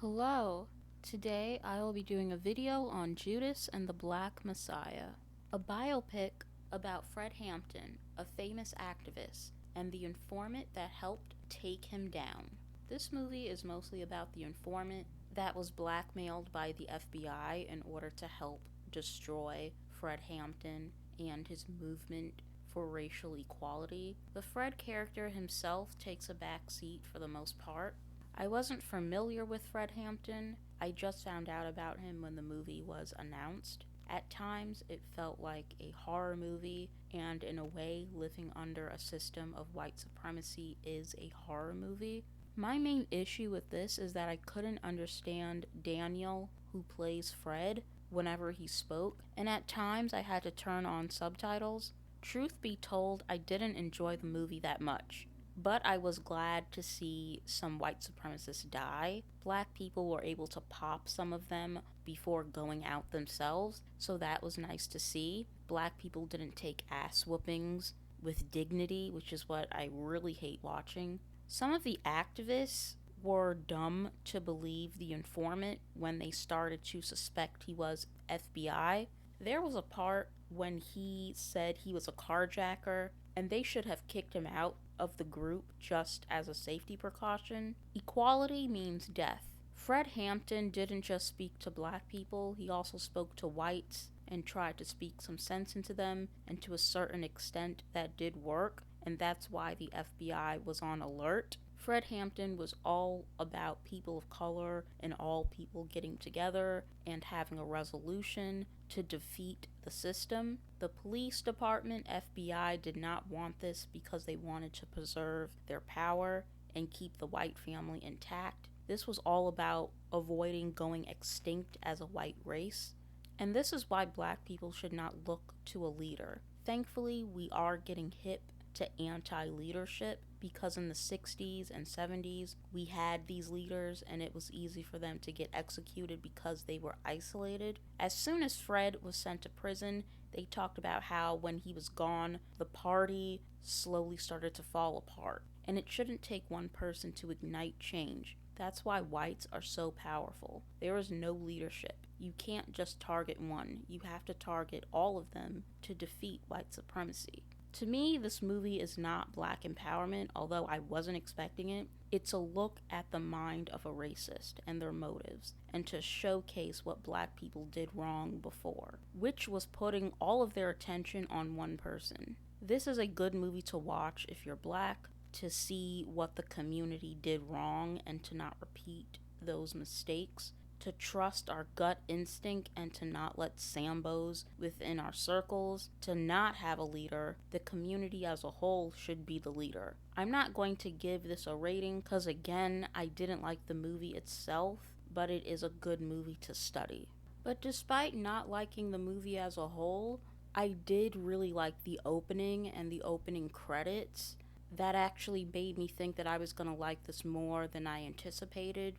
Hello! Today I will be doing a video on Judas and the Black Messiah, a biopic about Fred Hampton, a famous activist, and the informant that helped take him down. This movie is mostly about the informant that was blackmailed by the FBI in order to help destroy Fred Hampton and his movement for racial equality. The Fred character himself takes a back seat for the most part. I wasn't familiar with Fred Hampton. I just found out about him when the movie was announced. At times, it felt like a horror movie, and in a way, living under a system of white supremacy is a horror movie. My main issue with this is that I couldn't understand Daniel, who plays Fred, whenever he spoke, and at times I had to turn on subtitles. Truth be told, I didn't enjoy the movie that much. But I was glad to see some white supremacists die. Black people were able to pop some of them before going out themselves, so that was nice to see. Black people didn't take ass whoopings with dignity, which is what I really hate watching. Some of the activists were dumb to believe the informant when they started to suspect he was FBI. There was a part when he said he was a carjacker, and they should have kicked him out of the group just as a safety precaution. Equality means death. Fred Hampton didn't just speak to black people, he also spoke to whites and tried to speak some sense into them, and to a certain extent that did work, and that's why the FBI was on alert. Fred Hampton was all about people of color and all people getting together and having a resolution to defeat the system. The police department, FBI, did not want this because they wanted to preserve their power and keep the white family intact. This was all about avoiding going extinct as a white race. And this is why black people should not look to a leader. Thankfully, we are getting hip to anti-leadership because in the 60s and 70s we had these leaders and it was easy for them to get executed because they were isolated. As soon as Fred was sent to prison, they talked about how when he was gone, the party slowly started to fall apart. And it shouldn't take one person to ignite change. That's why whites are so powerful. There is no leadership. You can't just target one. You have to target all of them to defeat white supremacy. To me, this movie is not black empowerment, although I wasn't expecting it. It's a look at the mind of a racist and their motives, and to showcase what black people did wrong before, which was putting all of their attention on one person. This is a good movie to watch if you're black, to see what the community did wrong and to not repeat those mistakes, to trust our gut instinct and to not let sambos within our circles, to not have a leader. The community as a whole should be the leader. I'm not going to give this a rating because, again, I didn't like the movie itself, but it is a good movie to study. But despite not liking the movie as a whole, I did really like the opening and the opening credits. That actually made me think that I was going to like this more than I anticipated.